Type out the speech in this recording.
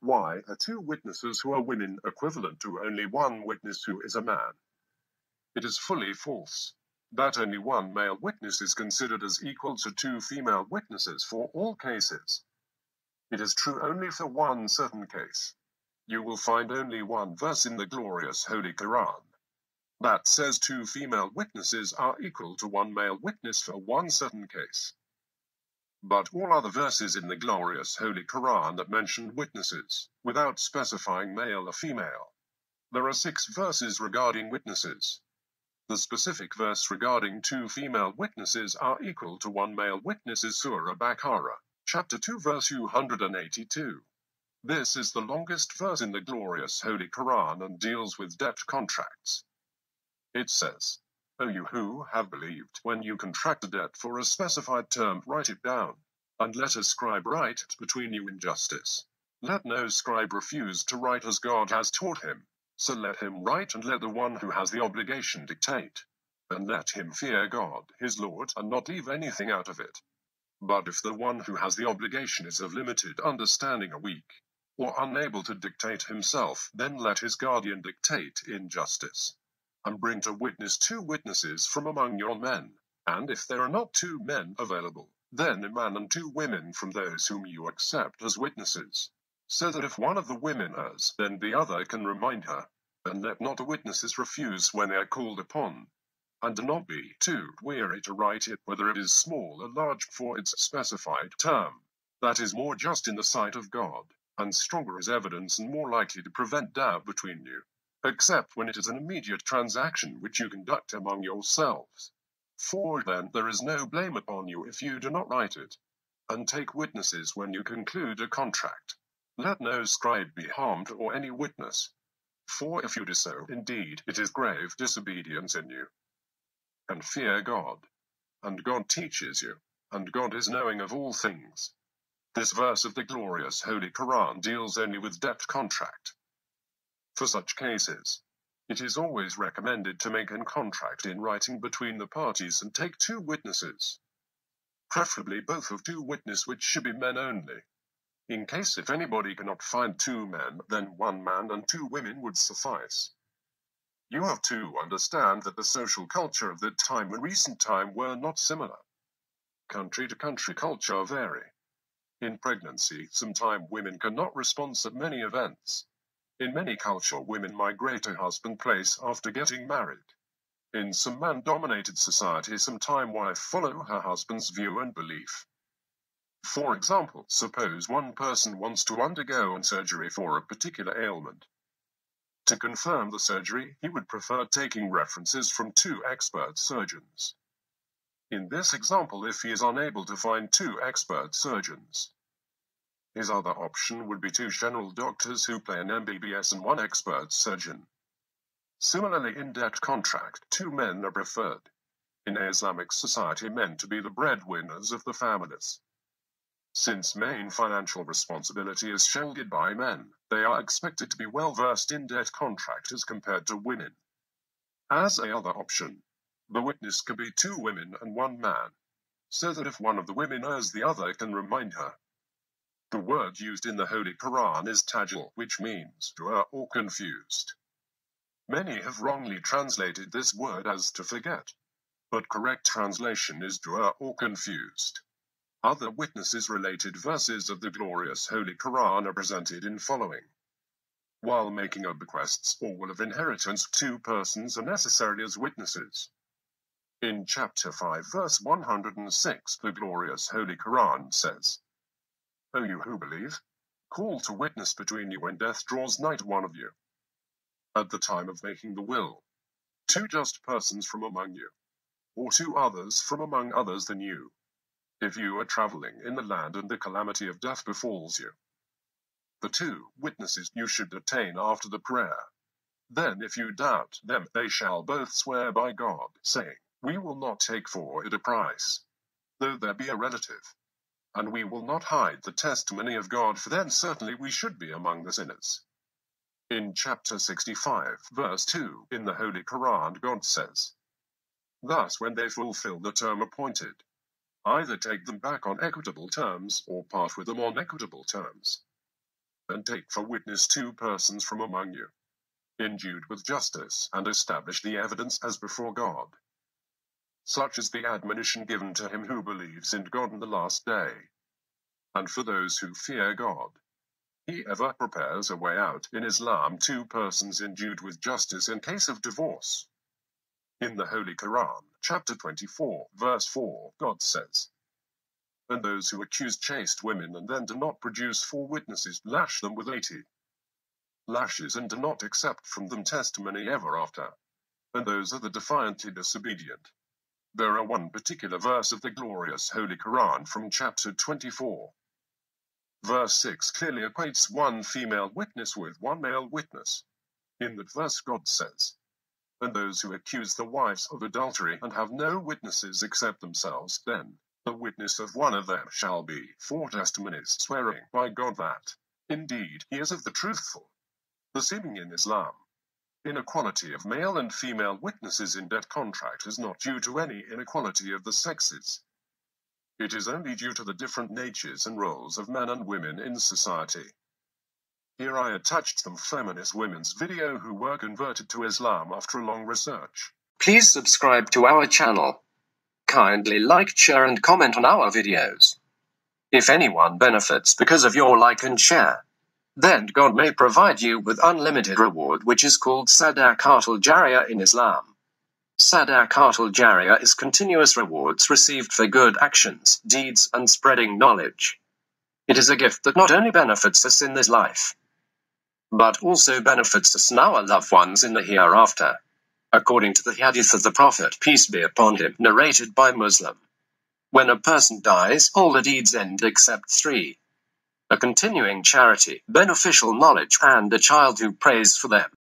Why are two witnesses who are women equivalent to only one witness who is a man? It is fully false. That only one male witness is considered as equal to two female witnesses for all cases. It is true only for one certain case. You will find only one verse in the glorious Holy Quran that says two female witnesses are equal to one male witness for one certain case. But all other verses in the glorious Holy Quran that mention witnesses, without specifying male or female. There are 6 verses regarding witnesses. The specific verse regarding two female witnesses are equal to one male witness is Surah Baqarah, chapter 2 verse 282. This is the longest verse in the glorious Holy Quran and deals with debt contracts. It says, "O you who have believed, when you contract a debt for a specified term, write it down, and let a scribe write it between you in justice. Let no scribe refuse to write as God has taught him, so let him write and let the one who has the obligation dictate. And let him fear God, his Lord, and not leave anything out of it. But if the one who has the obligation is of limited understanding or weak, or unable to dictate himself, then let his guardian dictate in justice. And bring to witness 2 witnesses from among your men, and if there are not 2 men available, then a man and 2 women from those whom you accept as witnesses, so that if one of the women errs, then the other can remind her. And let not the witnesses refuse when they are called upon, and do not be too weary to write it, whether it is small or large, for its specified term. That is more just in the sight of God, and stronger as evidence and more likely to prevent doubt between you, except when it is an immediate transaction which you conduct among yourselves. For then there is no blame upon you if you do not write it, and take witnesses when you conclude a contract. Let no scribe be harmed or any witness, for if you do so, indeed it is grave disobedience in you. And fear God, and God teaches you, and God is knowing of all things." This verse of the glorious Holy Quran deals only with debt contract. For such cases, it is always recommended to make a contract in writing between the parties and take 2 witnesses, preferably both of 2 witnesses, which should be men only. In case if anybody cannot find 2 men, then 1 man and 2 women would suffice. You have to understand that the social culture of that time and recent time were not similar. Country to country culture vary. In pregnancy, sometimes women cannot respond to many events. In many cultures, women migrate to husband place after getting married. In some man-dominated societies, sometimes wife follow her husband's view and belief. For example, suppose one person wants to undergo a surgery for a particular ailment. To confirm the surgery, he would prefer taking references from 2 expert surgeons. In this example, if he is unable to find 2 expert surgeons, his other option would be 2 general doctors who play an MBBS and 1 expert surgeon. Similarly, in debt contract, 2 men are preferred. In Islamic society, men to be the breadwinners of the families. Since main financial responsibility is shouldered by men, they are expected to be well versed in debt contract as compared to women. As a other option, the witness can be 2 women and 1 man, so that if one of the women errs, the other can remind her. The word used in the Holy Quran is tajal, which means to err or confused. Many have wrongly translated this word as to forget, but correct translation is to err or confused. Other witnesses-related verses of the glorious Holy Quran are presented in following. While making a bequests or will of inheritance, 2 persons are necessary as witnesses. In chapter 5 verse 106, the glorious Holy Quran says, "O you who believe, call to witness between you when death draws nigh to one of you. At the time of making the will, 2 just persons from among you, or 2 others from among others than you, if you are traveling in the land and the calamity of death befalls you. The 2 witnesses you should attain after the prayer. Then if you doubt them, they shall both swear by God, saying, we will not take for it a price, though there be a relative. And we will not hide the testimony of God, for then certainly we should be among the sinners." In chapter 65, verse 2, in the Holy Quran, God says, "Thus when they fulfill the term appointed, either take them back on equitable terms or part with them on equitable terms. and take for witness 2 persons from among you, endued with justice, and establish the evidence as before God. Such is the admonition given to him who believes in God and the last day. And for those who fear God, he ever prepares a way out in Islam 2 persons endued with justice in case of divorce. In the Holy Quran, chapter 24, verse 4, God says, "And those who accuse chaste women and then do not produce 4 witnesses, lash them with 80 lashes and do not accept from them testimony ever after. And those are the defiantly disobedient." There are one particular verse of the glorious Holy Quran from chapter 24. Verse 6 clearly equates 1 female witness with 1 male witness. In that verse God says, "And those who accuse the wives of adultery and have no witnesses except themselves, then the witness of one of them shall be 4 testimonies swearing by God that, indeed, he is of the truthful." The seeming in Islam inequality of male and female witnesses in debt contract is not due to any inequality of the sexes. It is only due to the different natures and roles of men and women in society. Here I attached some feminist women's video who were converted to Islam after a long research. Please subscribe to our channel. Kindly like, share and comment on our videos. If anyone benefits because of your like and share, then God may provide you with unlimited reward, which is called Sadaqatul Jariyah in Islam. Sadaqatul Jariyah is continuous rewards received for good actions, deeds, and spreading knowledge. It is a gift that not only benefits us in this life, but also benefits us and our loved ones in the hereafter. According to the hadith of the Prophet, peace be upon him, narrated by Muslim, when a person dies, all the deeds end except 3. A continuing charity, beneficial knowledge, and a child who prays for them.